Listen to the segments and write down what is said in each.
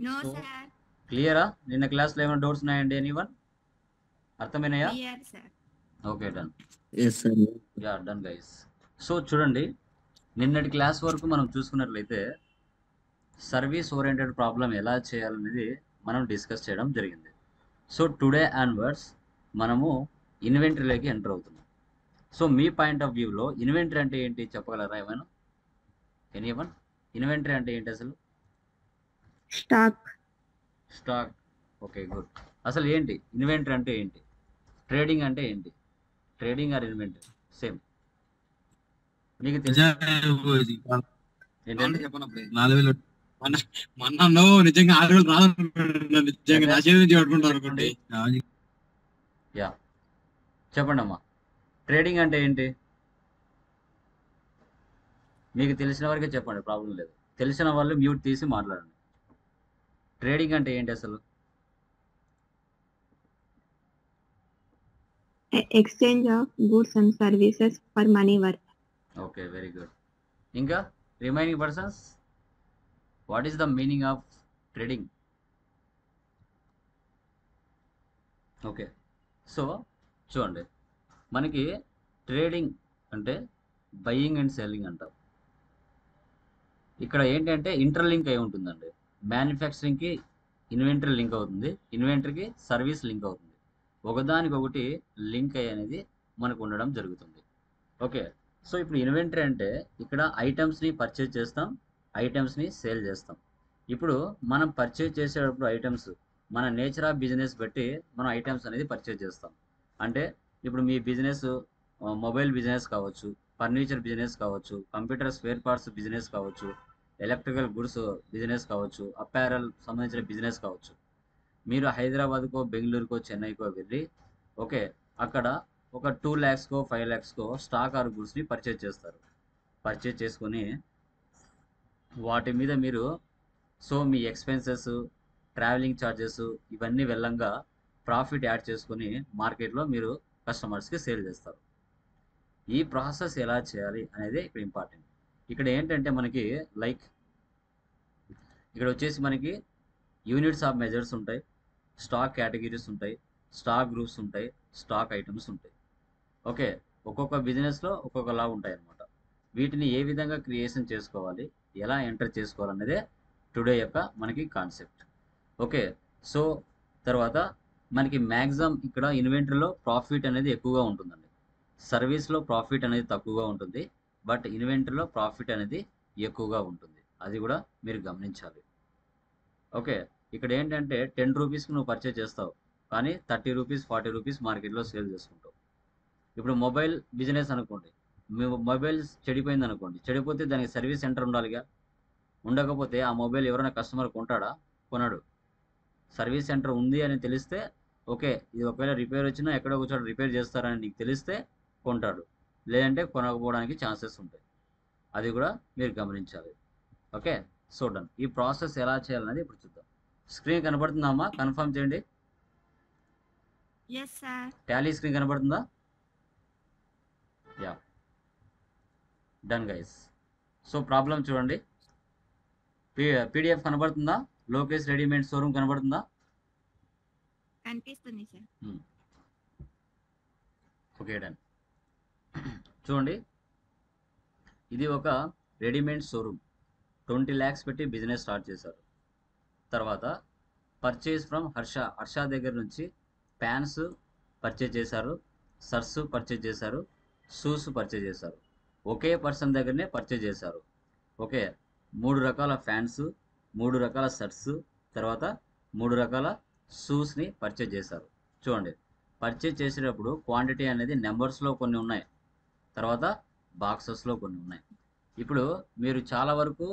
No so sir. క్లియరా? నిన్న క్లాస్లో ఏమైనా డౌట్స్ ఉన్నాయండి? ఎనీవన్ అర్థమైనాయా? Clear sir. Okay, done. Yes sir. Ya, done guys. So చూడండి, నిన్నటి క్లాస్ వరకు మనం చూసుకున్నట్లయితే సర్వీస్ ఓరియంటెడ్ ప్రాబ్లం ఎలా చేయాలనేది మనం డిస్కస్ చేయడం జరిగింది. సో టుడే ఆన్వర్డ్స్ మనము ఇన్వెంటరీలోకి ఎంటర్ అవుతున్నాం. సో మీ పాయింట్ ఆఫ్ వ్యూలో ఇన్వెంటరీ అంటే ఏంటి చెప్పగలరా ఏమైనా? ఎనీవన్? ఇన్వెంటరీ అంటే ఏంటి అసలు? స్టాక్. స్టాక్. Okay, good. అసలు ఏంటి ఇన్వెంటరీ అంటే ఏంటి? ట్రేడింగ్ అంటే ఏంటి? Trading or inventory same? మీకు తెలుసు ఏంటంటే నిజంగా 6,000 రాదనుకుంటున్నా. నిజంగా నా చేతి నుంచి పట్టుకుంటారు అనుకోండి. యా, చెప్పండి అమ్మా. ట్రేడింగ్ అంటే ఏంటి? మీకు తెలిసిన వరకే చెప్పండి, ప్రాబ్లం లేదు. తెలిసిన వాళ్ళు మ్యూట్ తీసి మాట్లాడండి. ట్రేడింగ్ అంటే ఏంటి అసలు? Exchange of goods and services for money worth. Okay, very good. ఇంకా remaining persons, what is the meaning of trading? Okay, so చూడండి, మనకి ట్రేడింగ్ అంటే బయింగ్ అండ్ సెల్లింగ్ అంటాం. ఇక్కడ ఏంటంటే ఇంటర్లింక్ అయి ఉంటుందండి. మ్యానుఫ్యాక్చరింగ్కి ఇన్వెంటరీ లింక్ అవుతుంది, ఇన్వెంటరీకి సర్వీస్ లింక్ అవుతుంది. ఒకదానికొకటి లింక్ అయ్యి అనేది మనకు ఉండడం జరుగుతుంది. ఓకే, సో ఇప్పుడు ఇన్వెంటరీ అంటే ఇక్కడ ఐటమ్స్ని పర్చేజ్ చేస్తాం, ఐటమ్స్ని సేల్ చేస్తాం. ఇప్పుడు మనం పర్చేజ్ చేసేటప్పుడు ఐటమ్స్ మన నేచర్ ఆఫ్ బిజినెస్ బట్టి మనం ఐటమ్స్ అనేది పర్చేజ్ చేస్తాం. అంటే ఇప్పుడు మీ బిజినెస్ మొబైల్ బిజినెస్ కావచ్చు, ఫర్నిచర్ బిజినెస్ కావచ్చు, కంప్యూటర్ స్పేర్ పార్ట్స్ బిజినెస్ కావచ్చు, ఎలక్ట్రికల్ గుడ్స్ బిజినెస్ కావచ్చు, అపారల్ సంబంధించిన బిజినెస్ కావచ్చు. మీరు హైదరాబాద్కో, బెంగళూరుకో, చెన్నైకో వెళ్ళి ఓకే అక్కడ ఒక 2 lakhsకో 5 lakhsకో స్టాక్ ఆర్ గుడ్స్ని పర్చేజ్ చేస్తారు. పర్చేజ్ చేసుకొని వాటి మీద మీరు సో మీ ఎక్స్పెన్సెస్, ట్రావెలింగ్ ఛార్జెస్ ఇవన్నీ వెళ్ళంగా ప్రాఫిట్ యాడ్ చేసుకొని మార్కెట్లో మీరు కస్టమర్స్కి సేల్ చేస్తారు. ఈ ప్రాసెస్ ఎలా చేయాలి అనేది ఇక్కడ ఇంపార్టెంట్. ఇక్కడ ఏంటంటే మనకి లైక్ ఇక్కడ వచ్చేసి మనకి యూనిట్స్ ఆఫ్ మెజర్స్ ఉంటాయి, స్టాక్ కేటగిరీస్ ఉంటాయి, స్టాక్ గ్రూప్స్ ఉంటాయి, స్టాక్ ఐటమ్స్ ఉంటాయి. ఓకే, ఒక్కొక్క బిజినెస్లో ఒక్కొక్కలా ఉంటాయి అన్నమాట. వీటిని ఏ విధంగా క్రియేషన్ చేసుకోవాలి, ఎలా ఎంటర్ చేసుకోవాలనేదే టుడే యొక్క మనకి కాన్సెప్ట్. ఓకే, సో తర్వాత మనకి మ్యాక్సిమం ఇక్కడ ఇన్వెంటరీలో ప్రాఫిట్ అనేది ఎక్కువగా ఉంటుందండి. సర్వీస్లో ప్రాఫిట్ అనేది తక్కువగా ఉంటుంది, బట్ ఇన్వెంటరీలో ప్రాఫిట్ అనేది ఎక్కువగా ఉంటుంది. అది కూడా మీరు గమనించాలి. ఓకే, ఇక్కడ ఏంటంటే 10 రూపీస్కి నువ్వు పర్చేజ్ చేస్తావు, కానీ 30 రూపీస్ 40 రూపీస్ మార్కెట్లో సేల్ చేసుకుంటావు. ఇప్పుడు మొబైల్ బిజినెస్ అనుకోండి, మీ మొబైల్ చెడిపోయింది అనుకోండి, చెడిపోతే దానికి సర్వీస్ సెంటర్ ఉండాలిగా. ఉండకపోతే ఆ మొబైల్ ఎవరైనా కస్టమర్ కొంటాడా? కొనడు. సర్వీస్ సెంటర్ ఉంది అని తెలిస్తే ఓకే, ఇది ఒకవేళ రిపేర్ వచ్చినా ఎక్కడో ఒక చోట రిపేర్ చేస్తారని నీకు తెలిస్తే కొంటాడు, లేదంటే కొనకపోవడానికి ఛాన్సెస్ ఉంటాయి. అది కూడా మీరు గమనించాలి. Okay, so done. ఈ ప్రాసెస్ ఎలా చేయాలనేది ఇప్పుడు చూద్దాం. స్క్రీన్ కనబడుతుందా అమ్మా? కన్ఫర్మ్ చేయండి. Yes sir. టాలీ స్క్రీన్ కనబడుతుందా? Yeah, done guys. So problem చూడండి, పీడిఎఫ్ కనబడుతుందా? లోకేష్ రెడీమేడ్ షోరూమ్ కనబడుతుందా? కనిపిస్తుంది సార్. Okay, done. చూడండి, ఇది ఒక రెడీమేడ్ షోరూమ్. 20 lakhs పెట్టి బిజినెస్ స్టార్ట్ చేశారు. తర్వాత పర్చేజ్ ఫ్రమ్ హర్ష దగ్గర నుంచి ప్యాన్స్ పర్చేజ్ చేశారు, షర్ట్స్ పర్చేజ్ చేశారు, షూస్ పర్చేజ్ చేశారు. ఒకే పర్సన్ దగ్గరనే పర్చేజ్ చేశారు. ఓకే, 3 రకాల ఫ్యాన్స్, 3 రకాల షర్ట్స్, తర్వాత 3 రకాల షూస్ని పర్చేజ్ చేశారు. చూడండి, పర్చేజ్ చేసేటప్పుడు క్వాంటిటీ అనేది నెంబర్స్లో కొన్ని ఉన్నాయి, తర్వాత బాక్సెస్లో కొన్ని ఉన్నాయి. ఇప్పుడు మీరు చాలా వరకు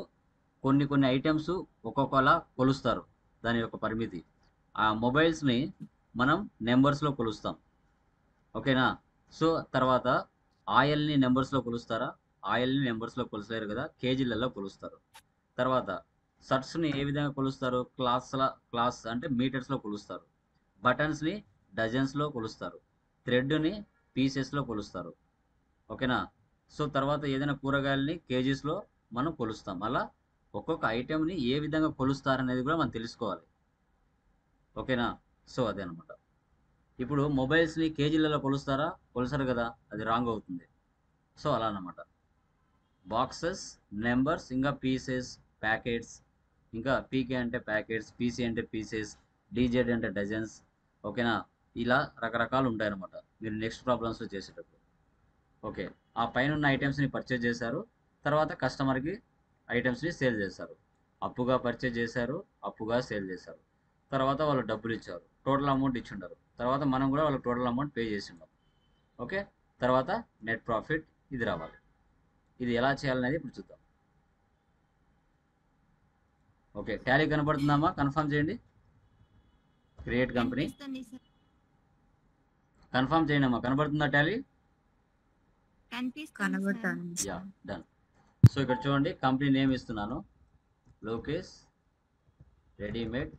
కొన్ని ఐటమ్స్ ఒక్కొక్కలా కొలుస్తారు, దాని యొక్క పరిమితి. ఆ మొబైల్స్ని మనం నెంబర్స్లో కొలుస్తాం. ఓకేనా? సో తర్వాత ఆయిల్ని నెంబర్స్లో కొలుస్తారా? ఆయిల్ని నెంబర్స్లో కొలుసలేరు కదా, కేజీలలో కొలుస్తారు. తర్వాత షర్ట్స్ని ఏ విధంగా కొలుస్తారు? క్లాస్ అంటే మీటర్స్లో కొలుస్తారు. బటన్స్ని డజన్స్లో కొలుస్తారు. థ్రెడ్ని పీసెస్లో కొలుస్తారు. ఓకేనా? సో తర్వాత ఏదైనా కూరగాయలని కేజీస్లో మనం కొలుస్తాం. అలా ఒక్కొక్క ఐటెంని ఏ విధంగా కొలుస్తారనేది కూడా మనం తెలుసుకోవాలి. ఓకేనా? సో అదే అనమాట. ఇప్పుడు మొబైల్స్ని కేజీలలో కొలుస్తారా? కొలుస్తారు కదా, అది రాంగ్ అవుతుంది. సో అలా అన్నమాట. బాక్సెస్, నెంబర్స్, ఇంకా పీసెస్, ప్యాకెట్స్, ఇంకా పీకే అంటే ప్యాకెట్స్, పీసీ అంటే పీసెస్, డీజెడ్ అంటే డజన్స్. ఓకేనా? ఇలా రకరకాలు ఉంటాయన్నమాట మీరు నెక్స్ట్ ప్రాబ్లమ్స్లో చేసేటప్పుడు. ఓకే, ఆ పైన ఉన్న ఐటమ్స్ని పర్చేజ్ చేశారు, తర్వాత కస్టమర్కి ఐటమ్స్ని సేల్ చేశారు. అప్పుగా పర్చేజ్ చేశారు, అప్పుగా సేల్ చేశారు, తర్వాత వాళ్ళు డబ్బులు ఇచ్చారు, టోటల్ అమౌంట్ ఇచ్చిండారు, తర్వాత మనం కూడా వాళ్ళకి టోటల్ అమౌంట్ పే చేసిండాం. ఓకే, తర్వాత నెట్ ప్రాఫిట్ ఇది రావాలి. ఇది ఎలా చేయాలనేది ఇప్పుడు చూద్దాం. ఓకే, టాలీ కనపడుతుందమ్మా? కన్ఫర్మ్ చేయండి. క్రియేట్ కంపెనీ కన్ఫర్మ్ చేయండి అమ్మా. కనబడుతుందా టాలీ? Yeah, done. సో ఇక్కడ చూడండి, కంపెనీ నేమ్ ఇస్తున్నాను, లోకేష్ రెడీమేడ్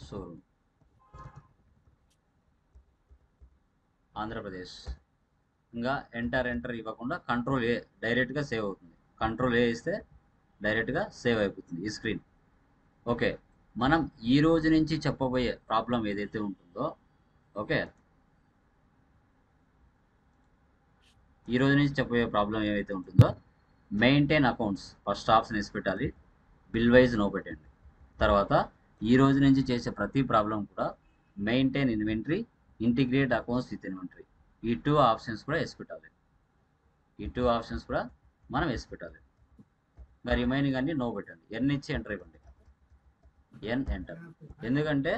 షోరూమ్, ఆంధ్రప్రదేశ్. ఇంకా ఎంటర్ ఇవ్వకుండా కంట్రోల్ ఏ డైరెక్ట్గా సేవ్ అవుతుంది. కంట్రోల్ ఏ ఇస్తే డైరెక్ట్గా సేవ్ అయిపోతుంది ఈ స్క్రీన్. ఓకే, మనం ఈ రోజు నుంచి చెప్పబోయే ప్రాబ్లం ఏదైతే ఉంటుందో, ఓకే, ఈ రోజు నుంచి చెప్పబోయే ప్రాబ్లం ఏదైతే ఉంటుందో, మెయింటైన్ అకౌంట్స్ ఫస్ట్ ఆప్షన్ వేసి పెట్టాలి, బిల్ వైజ్ నో పెట్టండి. తర్వాత ఈ రోజు నుంచి చేసే ప్రతి ప్రాబ్లం కూడా maintain inventory, integrate accounts with inventory, ఈ 2 ఆప్షన్స్ కూడా వేసి పెట్టాలి. ఈ 2 ఆప్షన్స్ కూడా మనం వేసి పెట్టాలి. ఇంకా రిమైనింగ్ అన్ని నో పెట్టండి. ఎన్ ఇచ్చి ఎంటర్ ఇవ్వండి. ఎన్ ఎంటర్. ఎందుకంటే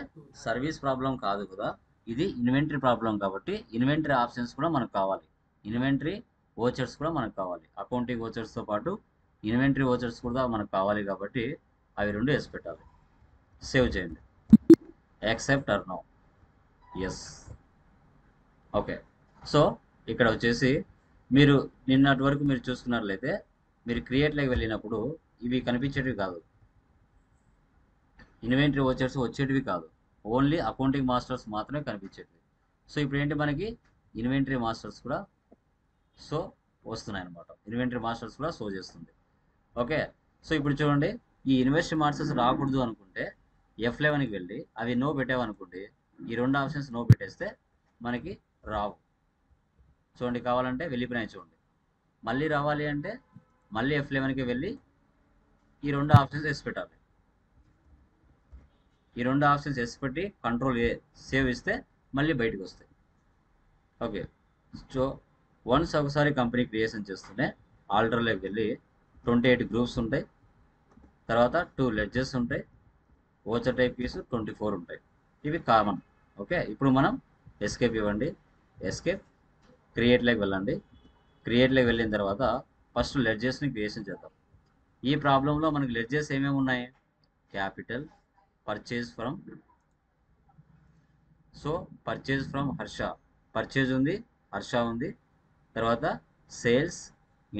సర్వీస్ ప్రాబ్లం కాదు కదా, ఇది ఇన్వెంటరీ ప్రాబ్లం కాబట్టి ఇన్వెంటరీ ఆప్షన్స్ కూడా మనకు కావాలి. ఇన్వెంటరీ ఓచర్స్ కూడా మనకు కావాలి. అకౌంటింగ్ ఓచర్స్తో పాటు ఇన్వెంటరీ ఓచర్స్ కూడా మనకు కావాలి కాబట్టి అవి 2 వేసి పెట్టాలి. సేవ్ చేయండి. Accept or no? Yes. Okay, so ఇక్కడ వచ్చేసి మీరు నిన్నటి వరకు మీరు చూసుకున్నట్లయితే మీరు క్రియేట్లోకి వెళ్ళినప్పుడు ఇవి కనిపించేటివి కాదు, ఇన్వెంటరీ ఓచర్స్ వచ్చేటివి కాదు, ఓన్లీ అకౌంటింగ్ మాస్టర్స్ మాత్రమే కనిపించేటివి. సో ఇప్పుడు ఏంటి, మనకి ఇన్వెంటరీ మాస్టర్స్ కూడా సో వస్తున్నాయి అనమాట. ఇన్వెంటరీ మాస్టర్స్ కూడా షో చేస్తుంది. ఓకే, సో ఇప్పుడు చూడండి, ఈ ఇన్వెంటరీ మాస్టర్స్ రాకూడదు అనుకుంటే F11కి వెళ్ళి అవి నో పెట్టామనుకోండి, ఈ 2 ఆప్షన్స్ నో పెట్టేస్తే మనకి రావు. చూడండి, కావాలంటే వెళ్ళిపోయినాయి చూడండి. మళ్ళీ రావాలి అంటే మళ్ళీ F11కి వెళ్ళి ఈ 2 ఆప్షన్స్ వేసి పెట్టాలి. ఈ 2 ఆప్షన్స్ వేసి పెట్టి కంట్రోల్ ఏ సేవ్ ఇస్తే మళ్ళీ బయటకు వస్తాయి. ఓకే, సో వన్స్ ఒకసారి కంపెనీ క్రియేషన్ చేస్తూనే ఆల్టర్లోకి వెళ్ళి 28 గ్రూప్స్ ఉంటాయి, తర్వాత 2 లెడ్జెస్ ఉంటాయి, ఓచర్ టైప్ పీస్ 24 ఉంటాయి. ఇవి కామన్. ఓకే, ఇప్పుడు మనం ఎస్కేప్ ఇవ్వండి. ఎస్కేప్, క్రియేట్లోకి వెళ్ళండి. క్రియేట్లోకి వెళ్ళిన తర్వాత ఫస్ట్ లెడ్జెస్ని క్రియేషన్ చేద్దాం. ఈ ప్రాబ్లంలో మనకి లెడ్జెస్ ఏమేమి ఉన్నాయి? Capital, purchase from, so purchase from Harsha, purchase ఉంది, హర్ష ఉంది. తర్వాత సేల్స్,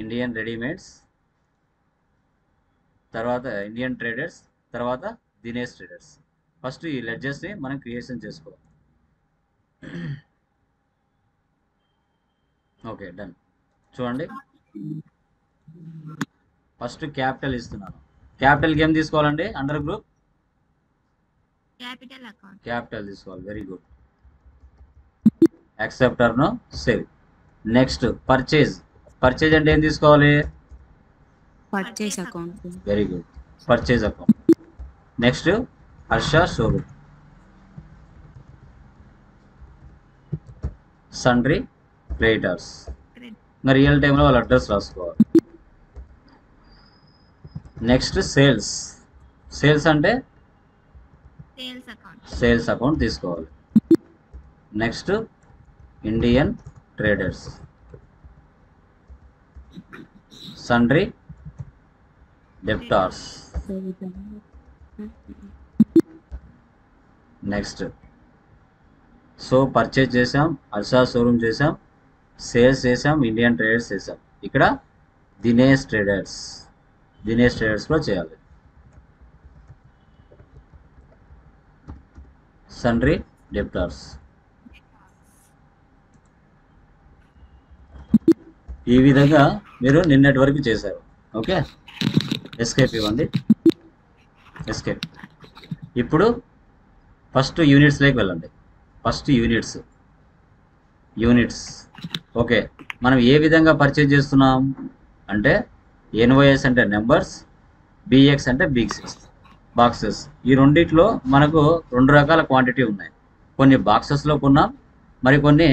ఇండియన్ రెడీమేడ్స్, తర్వాత ఇండియన్ ట్రేడర్స్, తర్వాత దినేష్ ట్రేడర్స్. ఫస్ట్ ఈ లెడ్జెస్ని మనం క్రియేషన్ చేసుకోవాలి. Okay, done. చూడండి, ఫస్ట్ క్యాపిటల్ ఇస్తున్నాను. క్యాపిటల్కి ఏం తీసుకోవాలండి? అండర్ గ్రూప్ క్యాపిటల్ తీసుకోవాలి. Very good. Accept or no? Save. Next purchase. Purchase అంటే ఏం తీసుకోవాలి? Purchase account. Very good, purchase account. Next Harsha showroom. Sundry creditors. ఇంకా రియల్ టైంలో వాళ్ళ అడ్రస్ రాసుకోవాలి. Next sales. సేల్స్ అంటే సేల్స్ అకౌంట్ తీసుకోవాలి. Next Indian traders. Sundry debtors. Next so purchase చేసాం, హర్ష షోరూమ్ చేసాం, సేల్స్ చేసాం, ఇండియన్ ట్రేడర్స్ చేసాం. ఇక్కడ దినేష్ ట్రేడర్స్, దినేష్ ట్రేడర్స్ కూడా చేయాలి. Sundry debtors. ఈ విధంగా మీరు నిన్నటి వరకు చేశారు. ఓకే, ఎస్కేప్ ఇవ్వండి, ఎస్కేప్. ఇప్పుడు ఫస్ట్ యూనిట్స్లోకి వెళ్ళండి. First units. ఓకే, మనం ఏ విధంగా పర్చేజ్ చేస్తున్నాం అంటే ఎన్ఓఎస్ అంటే నెంబర్స్, బిఎక్స్ అంటే బాక్సెస్. ఈ రెండిట్లో మనకు 2 రకాల క్వాంటిటీ ఉన్నాయి. కొన్ని బాక్సెస్లో కొన్నాం, మరికొన్ని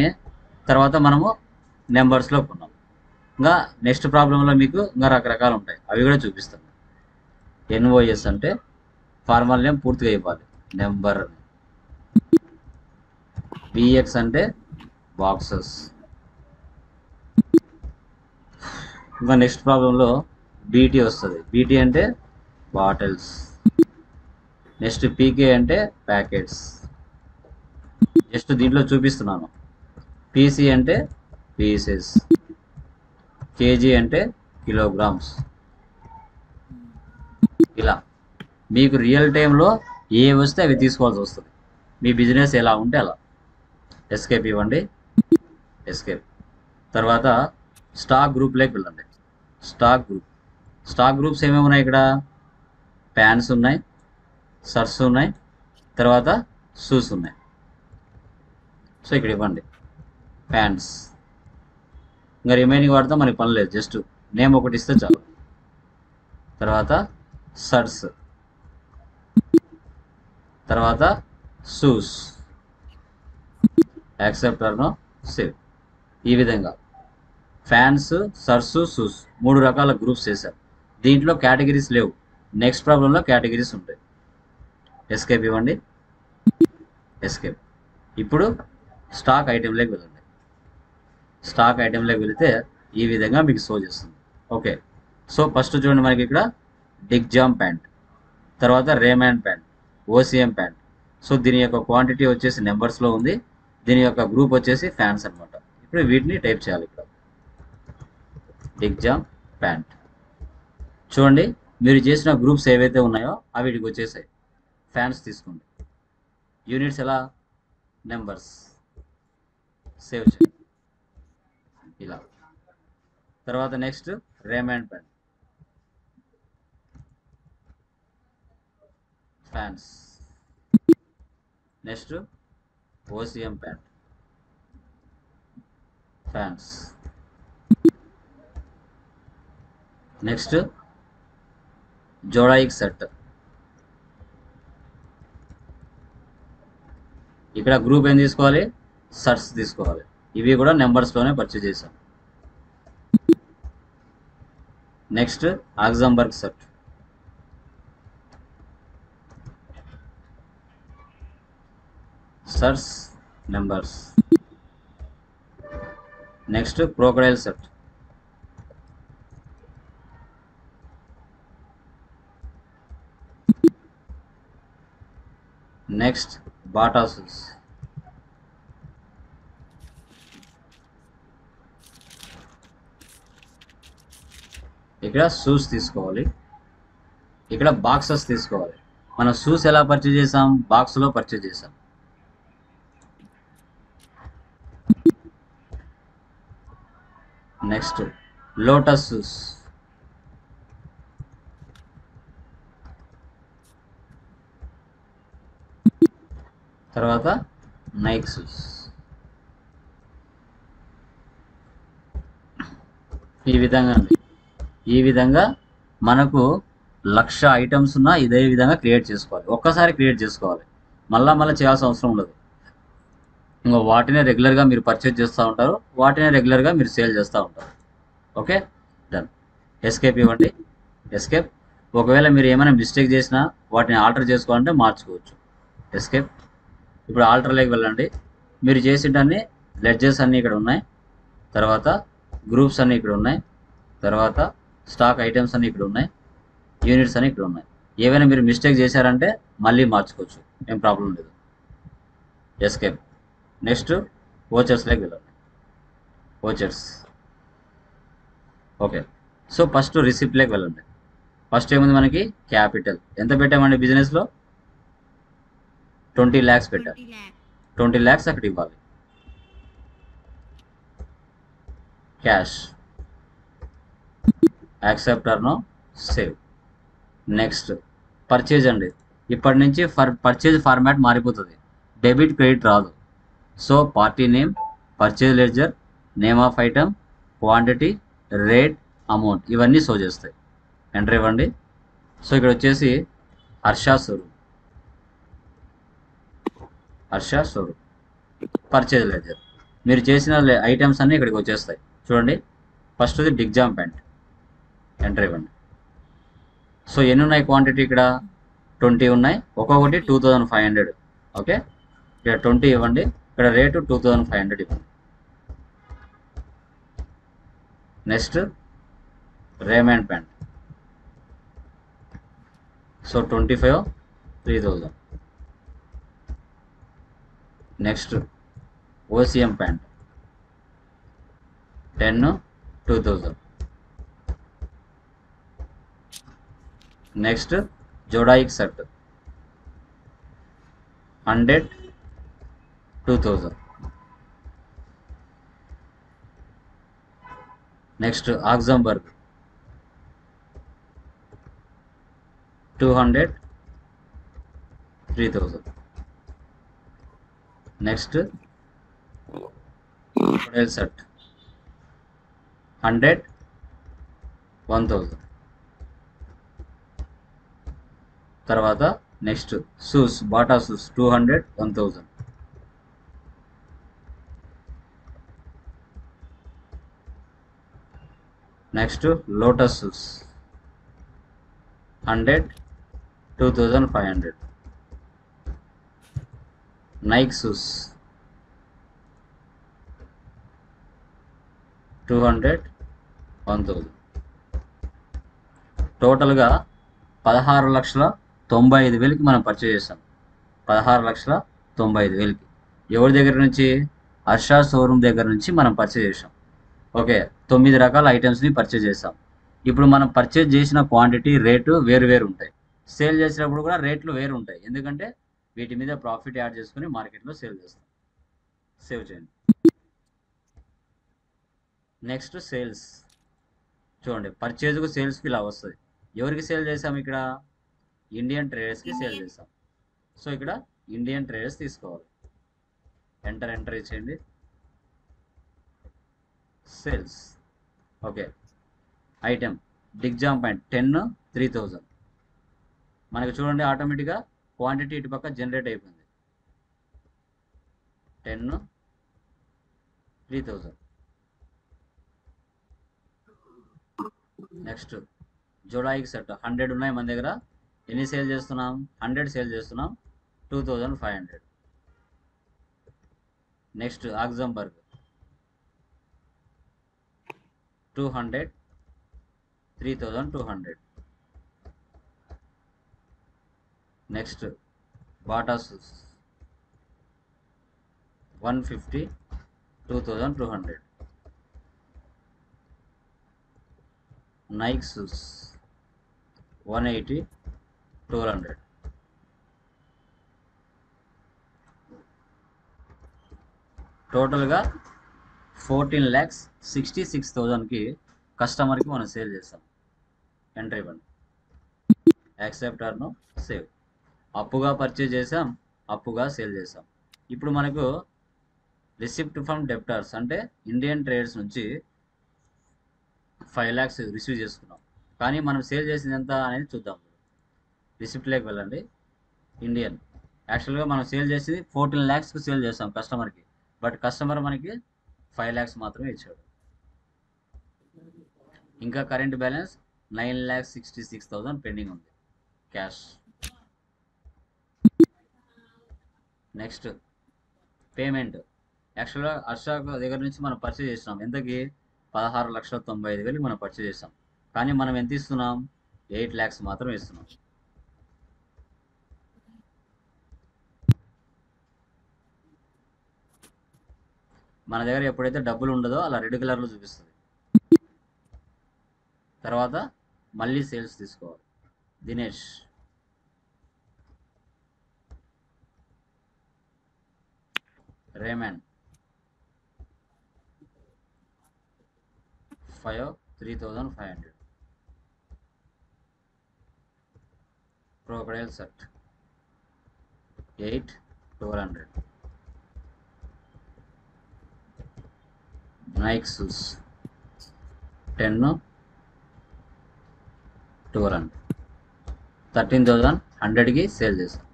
తర్వాత మనము నెంబర్స్లో కొన్నాం. ఇంకా నెక్స్ట్ ప్రాబ్లంలో మీకు ఇంకా రకరకాలు ఉంటాయి, అవి కూడా చూపిస్తాను. ఎన్ఓఎస్ అంటే ఫార్మల్ నేమ్ పూర్తిగా ఇవ్వాలి, నెంబర్. బిఎక్స్ అంటే బాక్సెస్. ఇంకా నెక్స్ట్ ప్రాబ్లంలో బీటీ వస్తుంది. బీటీ అంటే బాటిల్స్. నెక్స్ట్ పీకే అంటే ప్యాకెట్స్. నెక్స్ట్ దీంట్లో చూపిస్తున్నాను. పీసీ అంటే పీసెస్. కేజీ అంటే కిలోగ్రామ్స్. ఇలా మీకు రియల్ టైంలో ఏ వస్తే అవి తీసుకోవాల్సి వస్తుంది. మీ బిజినెస్ ఎలా ఉంటే అలా. ఎస్కేప్ ఇవ్వండి, ఎస్కేప్. తర్వాత స్టాక్ గ్రూప్లోకి వెళ్ళండి. స్టాక్ గ్రూప్స్ ఏమేమి ఉన్నాయి ఇక్కడ? ప్యాన్స్ ఉన్నాయి, షర్ట్స్ ఉన్నాయి, తర్వాత షూస్ ఉన్నాయి. సో ఇక్కడ ఇవ్వండి ప్యాంట్స్. ఇంకా రిమైనింగ్ వాడితే మనకి పని లేదు, జస్ట్ నేమ్ ఒకటి ఇస్తే చాలు. తర్వాత షర్ట్స్, తర్వాత shoes. Accept or no save. ఈ విధంగా ఫ్యాన్స్, షర్ట్స్, షూస్ 3 రకాల గ్రూప్స్ చేశారు. దీంట్లో కేటగిరీస్ లేవు. నెక్స్ట్ ప్రాబ్లంలో కేటగిరీస్ ఉంటాయి. ఎస్కేప్ ఇవ్వండి, ఎస్కేప్. ఇప్పుడు స్టాక్ ఐటెంలోకి వెళ్ళండి. స్టాక్ ఐటెంలోకి వెళితే ఈ విధంగా మీకు షో చేస్తుంది. ఓకే, సో ఫస్ట్ చూడండి, మనకి ఇక్కడ డిగ్జామ్ ప్యాంట్, తర్వాత రేమాండ్ ప్యాంట్, ఓసిఎం ప్యాంట్. సో దీని యొక్క క్వాంటిటీ వచ్చేసి నెంబర్స్లో ఉంది, దీని యొక్క గ్రూప్ వచ్చేసి ఫ్యాన్స్ అనమాట. ఇప్పుడు వీటిని టైప్ చేయాలి. ఇక్కడ డిగ్జామ్ ప్యాంట్. చూడండి, మీరు చేసిన గ్రూప్స్ ఏవైతే ఉన్నాయో అవి వీటికి వచ్చేసాయి. ఫ్యాన్స్ తీసుకోండి. యూనిట్స్ ఎలా? నెంబర్స్. సేవ్ చేయండి ఇలా. తర్వాత next Raymond pant, pants. Next OCM pant, pants. Next Zodiac set. ఇక్కడ గ్రూప్ ఏం తీసుకోవాలి? షర్ట్స్ తీసుకోవాలి. ఇవి కూడా నెంబర్స్లోనే పర్చేజ్ చేశాం. Next Oxemberg set. Shirts, numbers. Next crocodile set. Next Bata shoes. ఇక్కడ షూస్ తీసుకోవాలి, ఇక్కడ బాక్సెస్ తీసుకోవాలి. మనం షూస్ ఎలా పర్చేజ్ చేసాం? బాక్స్లో పర్చేజ్ చేసాం. Next Lotus shoes. తర్వాత నైక్ షూస్. ఈ విధంగా అండి. ఈ విధంగా మనకు 1,00,000 ఐటమ్స్ ఉన్నా ఇదే విధంగా క్రియేట్ చేసుకోవాలి. ఒక్కసారి క్రియేట్ చేసుకోవాలి, మళ్ళీ చేయాల్సిన అవసరం ఉండదు. ఇంకా వాటినే రెగ్యులర్గా మీరు పర్చేజ్ చేస్తూ ఉంటారు, వాటినే రెగ్యులర్గా మీరు సేల్ చేస్తూ ఉంటారు. Okay, done. ఎస్కేప్ ఇవ్వండి, ఎస్కేప్. ఒకవేళ మీరు ఏమైనా మిస్టేక్ చేసినా వాటిని ఆల్టర్ చేసుకోవాలంటే మార్చుకోవచ్చు. ఎస్కేప్. ఇప్పుడు ఆల్టర్లోకి వెళ్ళండి. మీరు చేసేటన్ని లెడ్జెస్ అన్నీ ఇక్కడ ఉన్నాయి, తర్వాత గ్రూప్స్ అన్నీ ఇక్కడ ఉన్నాయి, తర్వాత స్టాక్ ఐటమ్స్ అన్నీ ఇక్కడ ఉన్నాయి, యూనిట్స్ అన్నీ ఇక్కడ ఉన్నాయి. ఏవైనా మీరు మిస్టేక్ చేశారంటే మళ్ళీ మార్చుకోవచ్చు, ఏం ప్రాబ్లం లేదు. ఎస్కేప్. నెక్స్ట్ ఓచర్స్లోకి వెళ్ళండి. ఓచర్స్. ఓకే, సో ఫస్ట్ రిసిప్ట్లోకి వెళ్ళండి. ఫస్ట్ ఏముంది మనకి? క్యాపిటల్. ఎంత పెట్టామండి బిజినెస్లో? 20 lakhs పెట్టారు. 20 lakhs అక్కడ ఇవ్వాలి. Cash. Accept or no save. Next purchase అండి. ఇప్పటి నుంచి పర్చేజ్ ఫార్మాట్ మారిపోతుంది. డెబిట్ క్రెడిట్ రాదు. So party name, purchase ledger, name of item, quantity, rate, amount ఇవన్నీ షో చేస్తాయి. ఎంటర్ ఇవ్వండి. సో ఇక్కడ వచ్చేసి హర్ష షోరూమ్ పర్చేజ్ లెడ్జర్. మీరు చేసిన ఐటమ్స్ అన్నీ ఇక్కడికి వచ్చేస్తాయి. చూడండి, ఫస్ట్ది డిగ్జామ్ ప్యాంట్. ఎంటర్ ఇవ్వండి. సో ఎన్ని ఉన్నాయి క్వాంటిటీ? ఇక్కడ 20 ఉన్నాయి. ఒక్కొక్కటి 2500. ఓకే, ఇక్కడ 20 ఇవ్వండి. ఇక్కడ రేటు 2500 ఇవ్వండి. Next Raymond pant. So 25 3000. Next OCM pant 10 2000. Next Zodiac shirt 100 2000. Next ఆక్సంబర్గ్ 200 3000. Next model shirt 100 1000. తర్వాత next shoes, Bata shoes 200 1000. Next Lotus shoes 100 2500. Nike shoes 200 1000. టోటల్గా 16,95,000కి మనం పర్చేజ్ చేసాం. 16,95,000కి ఎవరి దగ్గర నుంచి? హర్ష షోరూమ్ దగ్గర నుంచి మనం పర్చేజ్ చేసాం. ఓకే, 9 రకాల ఐటమ్స్ని పర్చేజ్ చేసాం. ఇప్పుడు మనం పర్చేజ్ చేసిన క్వాంటిటీ, రేటు వేరు ఉంటాయి. సేల్ చేసినప్పుడు కూడా రేట్లు వేరు ఉంటాయి. ఎందుకంటే వీటి మీద ప్రాఫిట్ యాడ్ చేసుకుని మార్కెట్లో సేల్ చేస్తాం. సేవ్ చేయండి. Next sales. చూడండి, పర్చేజ్కు సేల్స్కి ఇలా వస్తుంది. ఎవరికి సేల్ చేసాం? ఇక్కడ ఇండియన్ ట్రేడర్స్కి సేల్ చేసాం. సో ఇక్కడ ఇండియన్ ట్రేడర్స్ తీసుకోవాలి. ఎంటర్ ఇచ్చేయండి. సేల్స్. ఓకే, ఐటమ్ డిగ్జామ్ ప్యాంట్ 10 3000. మనకి చూడండి ఆటోమేటిక్గా క్వాంటిటీ ఇటు పక్క జనరేట్ అయిపోయింది. 10 3000. నెక్స్ట్ జోడాయిక్ షర్ట్ 100 ఉన్నాయి మన దగ్గర. ఎన్ని సేల్ చేస్తున్నాం? 100 సేల్ చేస్తున్నాం. 2500. Next ఆక్సంబర్గ్ 200 3200. Next Bata shoes 150 2200. Nike shoes 180 1200. టోటల్గా 14,66,000కి కస్టమర్కి మనం సేల్ చేస్తాం. ఎంటర్ ఇవ్వండి. Accept or no save. అప్పుగా పర్చేజ్ చేసాం, అప్పుగా సేల్ చేసాం. ఇప్పుడు మనకు రిసిప్ట్ ఫ్రమ్ డెప్టార్స్ అంటే ఇండియన్ ట్రేడర్స్ నుంచి 5 lakhs రిసీవ్ చేసుకున్నాం. కానీ మనం సేల్ చేసింది ఎంత అనేది చూద్దాం. రిసిప్ట్లోకి వెళ్ళండి. ఇండియన్ యాక్చువల్గా మనం సేల్ చేసేది 14 lakhsకి సేల్ చేస్తాం కస్టమర్కి. బట్ కస్టమర్ మనకి 5 lakhs మాత్రమే ఇచ్చాడు. ఇంకా కరెంట్ బ్యాలెన్స్ 9,66,000 పెండింగ్ ఉంది క్యాష్. Next payment. యాక్చువల్గా హర్ష దగ్గర నుంచి మనం పర్చేజ్ చేస్తున్నాం. ఎంతకి? 16,95,000 మనం పర్చేజ్ చేస్తాం. కానీ మనం ఎంత ఇస్తున్నాం? 8 lakhs మాత్రం ఇస్తున్నాం. మన దగ్గర ఎప్పుడైతే డబ్బులు ఉండదో అలా రెడ్ కలర్లో చూపిస్తుంది. తర్వాత మళ్ళీ సేల్స్ తీసుకోవాలి. Dinesh Raymond 3500. Crocodile set 8 1200. Nike shoes 10 1200. 13,100కి సేల్ చేశాం.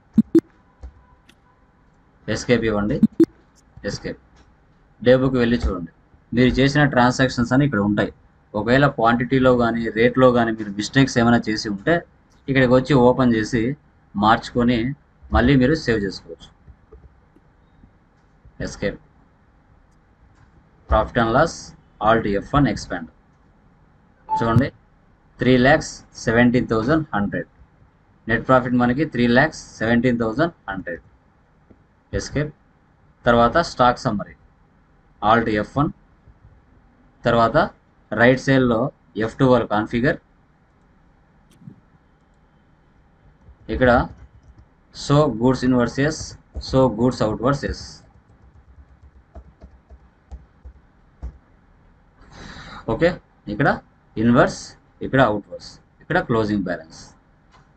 ఎస్కేప్ ఇవ్వండి. ఎస్కేప్. డే బుక్ వెళ్ళి చూడండి. మీరు చేసిన ట్రాన్సాక్షన్స్ అని ఇక్కడ ఉంటాయి. ఒకవేళ క్వాంటిటీలో కానీ రేట్లో కానీ మీరు మిస్టేక్స్ ఏమైనా చేసి ఉంటే ఇక్కడికి వచ్చి ఓపెన్ చేసి మార్చుకొని మళ్ళీ మీరు సేవ్ చేసుకోవచ్చు. Escape. Profit and loss alt F1 expand. చూడండి 3,17,100. నెట్ ప్రాఫిట్ మనకి 3,17,100. ఎస్కేప్. తర్వాత స్టాక్ సమ్మరీ ఆల్ట్ F1. తర్వాత రైట్ సైడ్లో F12 కాన్ఫిగర్. ఇక్కడ show goods in verses show goods out versus. Okay, ఇక్కడ ఇన్వర్స్, ఇక్కడ అవుట్వర్స్, ఇక్కడ క్లోజింగ్ బ్యాలెన్స్.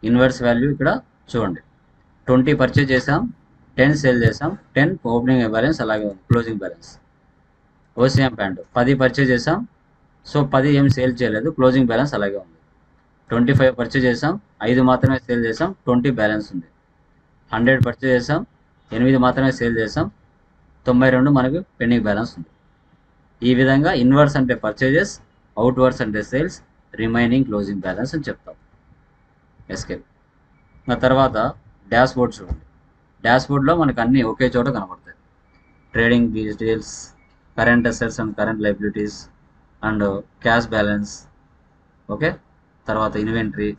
ఇన్వర్స్ వాల్యూ ఇక్కడ చూడండి 20 పర్చేజ్ చేసాం, 10 సేల్ చేసాం, 10 ఓపెనింగ్ బ్యాలెన్స్ అలాగే ఉంది. Closing balance. ఓసిఎం ప్యాంట్ 10 పర్చేజ్ చేసాం, సో 10 ఏం సేల్ చేయలేదు, క్లోజింగ్ బ్యాలెన్స్ అలాగే ఉంది. 25 పర్చేజ్ చేసాం, 5 మాత్రమే సేల్ చేసాం, 20 బ్యాలెన్స్ ఉంది. 100 పర్చేజ్ చేసాం, 8 మాత్రమే సేల్ చేసాం, 92 మనకు పెండింగ్ బ్యాలెన్స్ ఉంది. ఈ విధంగా ఇన్వర్స్ అంటే పర్చేజెస్, అవుట్వర్స్ అంటే సేల్స్, రిమైనింగ్ క్లోజింగ్ బ్యాలెన్స్ అని చెప్తాం. ఎస్కేప్. ఆ తర్వాత డాష్ బోర్డ్ చూడండి. డాష్ బోర్డ్లో మనకు అన్నీ ఒకే చోట కనబడతాయి. Trading details, current assets and current liabilities and cash balance. Okay, తర్వాత ఇన్వెంటరీ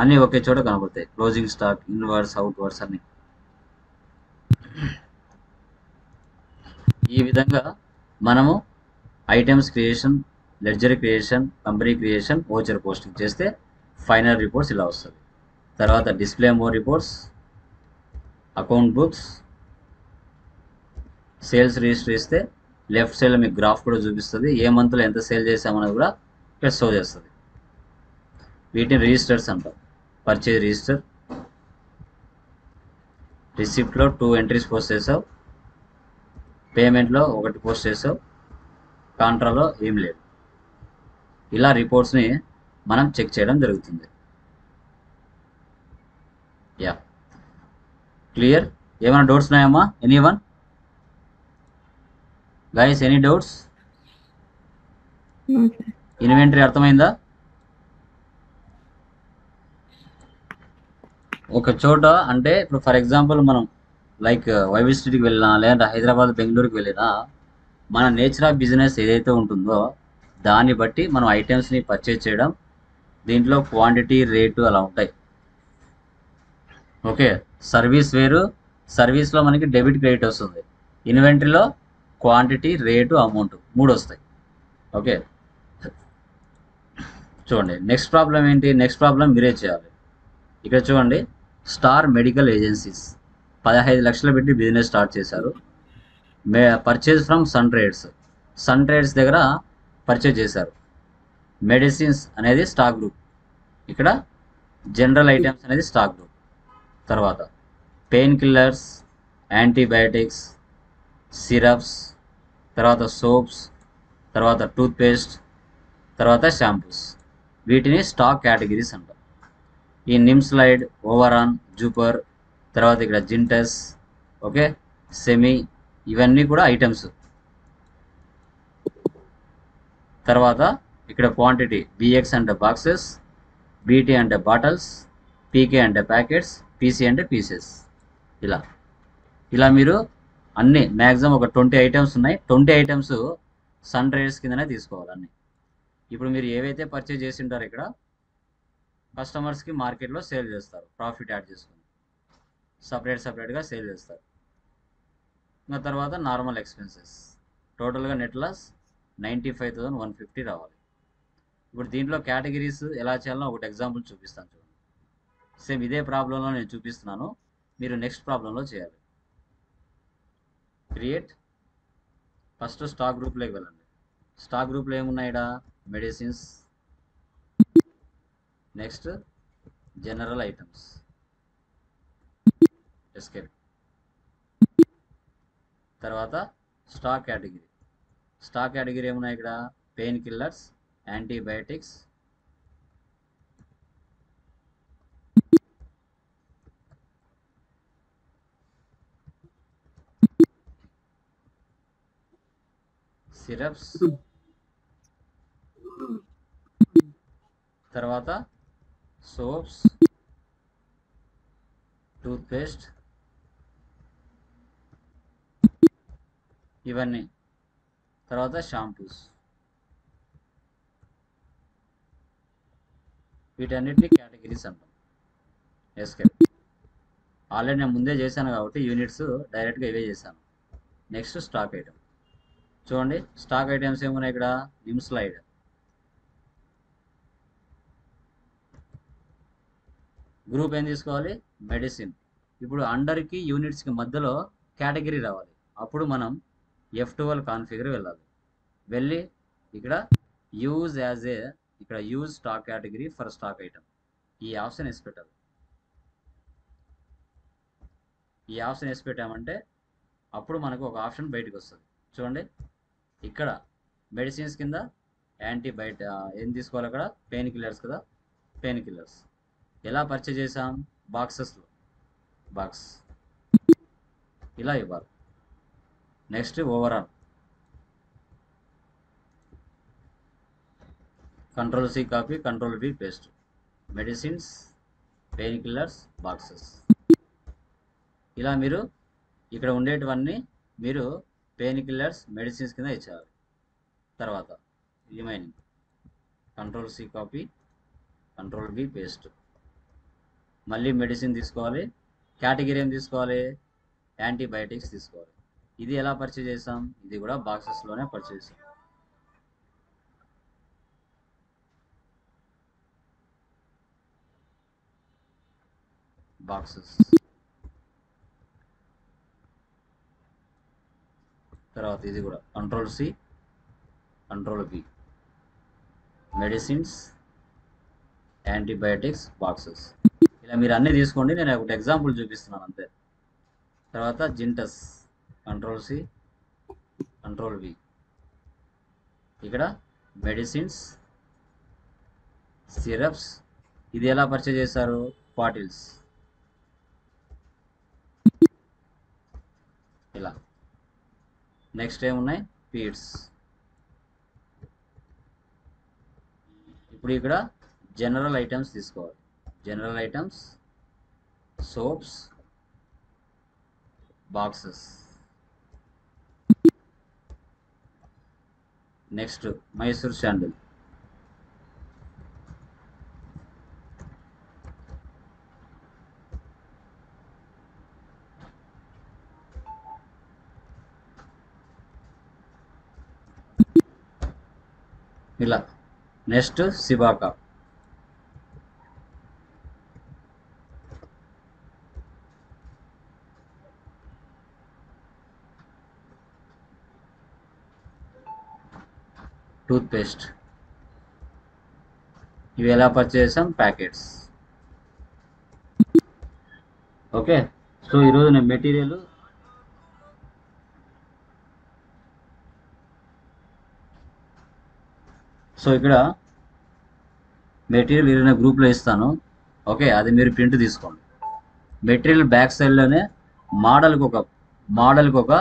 అన్నీ ఒకే చోట కనబడతాయి. క్లోజింగ్ స్టాక్, ఇన్వర్స్, అవుట్వర్స్ అన్నీ. ఈ విధంగా మనము items creation, ledger creation, company creation, voucher posting చేస్తే ఫైనల్ రిపోర్ట్స్ ఇలా వస్తుంది. తర్వాత display more reports, account books, sales register ఇస్తే లెఫ్ట్ సైడ్లో మీకు గ్రాఫ్ కూడా చూపిస్తుంది. ఏ మంత్లో ఎంత సేల్ చేసామన్నది కూడా ఇక్కడ షో చేస్తుంది. వీటిని రిజిస్టర్స్ అంటాం. Purchase register. రిసిప్ట్లో 2 ఎంట్రీస్ పోస్ట్ చేసావు, పేమెంట్లో 1 పోస్ట్ చేసావు, కాంట్రాలో ఏం లేదు. ఇలా రిపోర్ట్స్ని మనం చెక్ చేయడం జరుగుతుంది. Yeah, clear? ఏమైనా డౌట్స్ ఉన్నాయమ్మా? Anyone? Guys, any doubts? No, sir. Inventory అర్థమైందా? ఒక చోట అంటే ఇప్పుడు ఫర్ ఎగ్జాంపుల్ మనం లైక్ వైవి స్ట్రీట్కి వెళ్ళినా లేదంటే హైదరాబాద్, బెంగళూరుకి వెళ్ళినా మన నేచర్ ఆఫ్ బిజినెస్ ఏదైతే ఉంటుందో దాన్ని బట్టి మనం ఐటమ్స్ని పర్చేజ్ చేయడం, దీంట్లో క్వాంటిటీ, రేటు అలా ఉంటాయి. ఓకే, సర్వీస్ వేరు. సర్వీస్లో మనకి డెబిట్, క్రెడిట్ వస్తుంది. ఇన్వెంటరీలో క్వాంటిటీ, రేటు, అమౌంట్ 3 వస్తాయి. ఓకే, చూడండి నెక్స్ట్ ప్రాబ్లం ఏంటి? నెక్స్ట్ ప్రాబ్లం మీరే చేయాలి. ఇక్కడ చూడండి, స్టార్ మెడికల్ ఏజెన్సీస్ 15 లక్షలు పెట్టి బిజినెస్ స్టార్ట్ చేశారు. Purchase from Sun Trades. Sun Trades దగ్గర పర్చేజ్ చేశారు. మెడిసిన్స్ అనేది స్టాక్ గ్రూప్. ఇక్కడ జనరల్ ఐటమ్స్ అనేది స్టాక్ గ్రూప్. తర్వాత పెయిన్ కిల్లర్స్, యాంటీబయాటిక్స్, సిరప్స్, తర్వాత సోప్స్, తర్వాత టూత్పేస్ట్, తర్వాత షాంపూస్, వీటిని స్టాక్ కేటగిరీస్ అంటారు. ఈ నిమ్స్లైడ్, ఓవరాన్, జూపర్, తర్వాత ఇక్కడ జింటస్, ఓకే, సెమీ, ఇవన్నీ కూడా ఐటమ్స్. తర్వాత ఇక్కడ క్వాంటిటీ బిఎక్స్ అంటే బాక్సెస్, బీటీ అంటే బాటిల్స్, పీకే అంటే ప్యాకెట్స్, పీసీ అంటే పీసెస్. ఇలా మీరు అన్నీ మ్యాక్సిమం ఒక 20 ఐటమ్స్ ఉన్నాయి. 20 ఐటమ్స్ సన్ ట్రేడ్స్ కిందనే తీసుకోవాలి అన్నీ. ఇప్పుడు మీరు ఏవైతే పర్చేజ్ చేసి ఉంటారో ఇక్కడ కస్టమర్స్కి మార్కెట్లో సేల్ చేస్తారు. ప్రాఫిట్ యాడ్ చేసుకుని సపరేట్గా సేల్ చేస్తారు. ఇంకా తర్వాత నార్మల్ ఎక్స్పెన్సెస్. టోటల్గా నెట్ లాస్ 95,150 రావాలి. ఇప్పుడు దీంట్లో కేటగిరీస్ ఎలా చేయాలో ఒకటి ఎగ్జాంపుల్ చూపిస్తాను చూడండి. సేమ్ ఇదే ప్రాబ్లంలో నేను చూపిస్తున్నాను, మీరు నెక్స్ట్ ప్రాబ్లంలో చేయాలి. క్రియేట్. ఫస్ట్ స్టాక్ గ్రూప్లోకి వెళ్ళండి. స్టాక్ గ్రూప్లో ఏమున్నాయి? Medicines, next general items, escape. తర్వాత స్టాక్ కేటగిరీ. స్టాక్ కేటగిరీ ఏమున్నాయి ఇక్కడ? పెయిన్ కిల్లర్స్, యాంటీబయాటిక్స్, సిరప్స్, తర్వాత సోప్స్, టూత్పేస్ట్, ఇవన్నీ. తర్వాత షాంపూస్. వీటన్నిటిని కేటగిరీస్ అంటాం. ఎస్కేప్. ఆల్రెడీ నేను ముందే చేశాను కాబట్టి యూనిట్స్ డైరెక్ట్గా ఇవే చేశాను. Next stock item. చూడండి స్టాక్ ఐటమ్స్ ఏమున్నాయి ఇక్కడ? నిమ్స్లైడ్, గ్రూప్ ఏం తీసుకోవాలి? మెడిసిన్. ఇప్పుడు అండర్కి యూనిట్స్కి మధ్యలో కేటగిరీ రావాలి. అప్పుడు మనం F12 కాన్ఫిగర్ వెళ్ళాలి. వెళ్ళి ఇక్కడ యూజ్ యాజ్ ఏ, ఇక్కడ use stock category for stock item, ఈ ఆప్షన్ వేసి పెట్టాలి. ఈ ఆప్షన్ వేసి పెట్టామంటే అప్పుడు మనకు ఒక ఆప్షన్ బయటకు వస్తుంది. చూడండి ఇక్కడ మెడిసిన్స్ కింద ఏం తీసుకోవాలి? అక్కడ పెయిన్ కిల్లర్స్ కదా, పెయిన్ కిల్లర్స్. ఎలా పర్చేజ్ చేసాం? బాక్సెస్లో, బాక్స్ ఇలా ఇవ్వాలి. Next overall, Ctrl+C copy, Ctrl+V paste, medicines, pain killers, boxes. ఇలా మీరు ఇక్కడ ఉండేటివన్నీ మీరు పెయిన్ కిల్లర్స్, మెడిసిన్స్ కింద ఇచ్చారు. తర్వాత remaining Ctrl+C copy, Ctrl+V paste. మళ్ళీ మెడిసిన్ తీసుకోవాలి. కేటగిరీ ఏం తీసుకోవాలి? యాంటీబయాటిక్స్ తీసుకోవాలి. ఇది ఎలా పర్చేజ్ చేసాం? ఇది కూడా బాక్సెస్లోనే పర్చేజ్ చేసాం. బాక్సెస్. తర్వాత ఇది కూడా Ctrl+C, Ctrl+V, medicines, antibiotics, boxes. ఇలా మీరు అన్నీ తీసుకోండి. నేను ఒకటి ఎగ్జాంపుల్ చూపిస్తున్నాను అంతే. తర్వాత జింటస్, Ctrl+C, Ctrl+V. ఇక్కడ మెడిసిన్స్, సిరప్స్. ఇది ఎలా పర్చేజ్ చేశారు? బాటిల్స్. ఇలా. నెక్స్ట్ ఏమున్నాయి? పీడ్స్. ఇప్పుడు ఇక్కడ జనరల్ ఐటమ్స్ తీసుకోవాలి. General items, soaps, boxes. Next Mysore sandal. ఇలా. నెక్స్ట్ సిబాకా. టూత్పేస్ట్. ఇవి ఎలా పర్చేజ్ చేసాం? ప్యాకెట్స్. ఓకే. సో ఈరోజు నేను మెటీరియల్ ఇక్కడ మెటీరియల్ ఏదైనా గ్రూప్లో ఇస్తాను. ఓకే, అది మీరు ప్రింట్ తీసుకోండి. మెటీరియల్ బ్యాక్ సైడ్లోనే మోడల్కి ఒక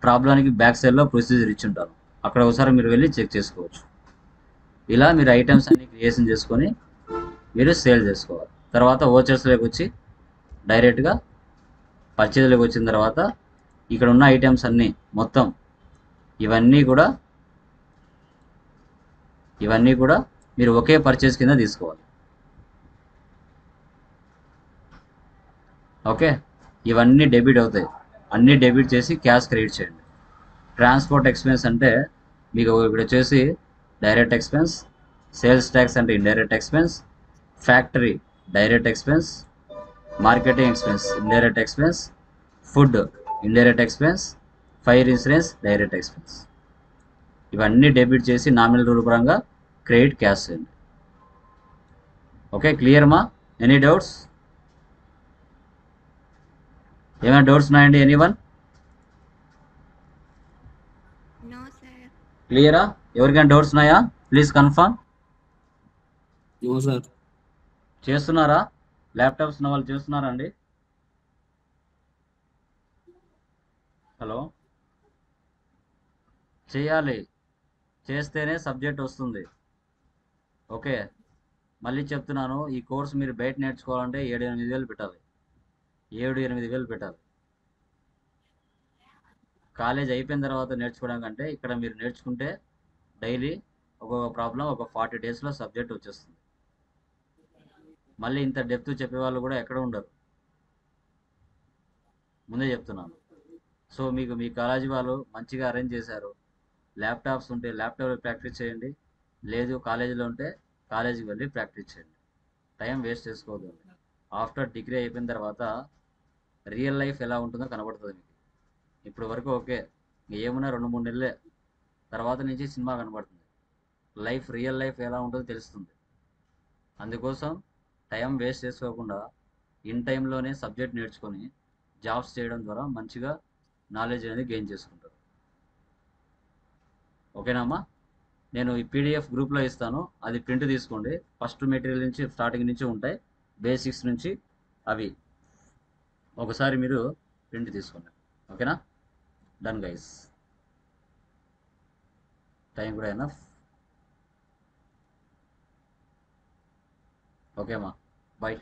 ప్రాబ్లానికి బ్యాక్ సైడ్లో ప్రొసీజర్ ఇచ్చి ఉంటారు. అక్కడ ఒకసారి మీరు వెళ్ళి చెక్ చేసుకోవచ్చు. ఇలా మీరు ఐటమ్స్ అన్ని క్రియేషన్ చేసుకొని మీరు సేల్ చేసుకోవాలి. తర్వాత ఓచర్స్లోకి వచ్చి డైరెక్ట్గా పర్చేజ్లోకి వచ్చిన తర్వాత ఇక్కడ ఉన్న ఐటమ్స్ అన్నీ మొత్తం ఇవన్నీ కూడా మీరు ఒకే పర్చేజ్ కింద తీసుకోవాలి. ఓకే, ఇవన్నీ డెబిట్ అవుతాయి. అన్నీ డెబిట్ చేసి క్యాష్ క్రెడిట్ చేయండి. ట్రాన్స్పోర్ట్ ఎక్స్పెన్స్ అంటే మీకు ఇప్పుడు వచ్చేసి డైరెక్ట్ ఎక్స్పెన్స్, సేల్స్ ట్యాక్స్ అంటే indirect expense, factory direct expense, marketing expense indirect expense, food indirect expense, fire insurance direct expense. ఇవన్నీ డెబిట్ చేసి నామినల్ రూల్ పరంగా క్రెడిట్ క్యాష్ చేయండి. ఓకే, క్లియర్ మా? Any doubts? ఏమైనా డౌట్స్ ఉన్నాయండి ఎనీవన్? No sir. క్లియరా? ఎవరికైనా డౌట్స్ ఉన్నాయా? Please confirm. No sir. చేస్తున్నారా? ల్యాప్టాప్స్ ఉన్న వాళ్ళు చేస్తున్నారా అండి? హలో, చేయాలి, చేస్తేనే సబ్జెక్ట్ వస్తుంది. ఓకే, మళ్ళీ చెప్తున్నాను, ఈ కోర్స్ మీరు బయట నేర్చుకోవాలంటే 7-8 వేలు పెట్టాలి. 7-8 వేలు పెట్టాలి. కాలేజ్ అయిపోయిన తర్వాత నేర్చుకోవడం కంటే ఇక్కడ మీరు నేర్చుకుంటే డైలీ ఒక్కొక్క ప్రాబ్లం ఒక 40 డేస్లో సబ్జెక్ట్ వచ్చేస్తుంది. మళ్ళీ ఇంత డెప్త్ చెప్పేవాళ్ళు కూడా ఎక్కడ ఉండరు, ముందే చెప్తున్నాను. సో మీకు మీ కాలేజీ వాళ్ళు మంచిగా అరేంజ్ చేశారు. ల్యాప్టాప్స్ ఉంటే ల్యాప్టాప్ ప్రాక్టీస్ చేయండి, లేదు కాలేజీలో ఉంటే కాలేజీకి వెళ్ళి ప్రాక్టీస్ చేయండి. టైం వేస్ట్ చేసుకోవద్దు. ఆఫ్టర్ డిగ్రీ అయిపోయిన తర్వాత రియల్ లైఫ్ ఎలా ఉంటుందో కనబడుతుంది మీకు. ఇప్పుడు వరకు ఓకే, ఏమున్నా 2-3 నెలలే, తర్వాత నుంచి సినిమా కనబడుతుంది. లైఫ్, రియల్ లైఫ్ ఎలా ఉంటుందో తెలుస్తుంది. అందుకోసం టైం వేస్ట్ చేసుకోకుండా ఇన్ టైంలోనే సబ్జెక్ట్ నేర్చుకొని జాబ్స్ చేయడం ద్వారా మంచిగా నాలెడ్జ్ అనేది గెయిన్ చేసుకుంటారు. ఓకేనా అమ్మా? నేను ఈ పీడిఎఫ్ గ్రూప్లో ఇస్తాను, అది ప్రింట్ తీసుకోండి. ఫస్ట్ మెటీరియల్ నుంచి స్టార్టింగ్ నుంచి ఉంటాయి, బేసిక్స్ నుంచి అవి ఒకసారి మీరు ప్రింట్ తీసుకోండి. ఓకేనా? డన్ గైస్, టైం కూడా ఎనఫ్. ఓకే అమ్మా, బాయ్.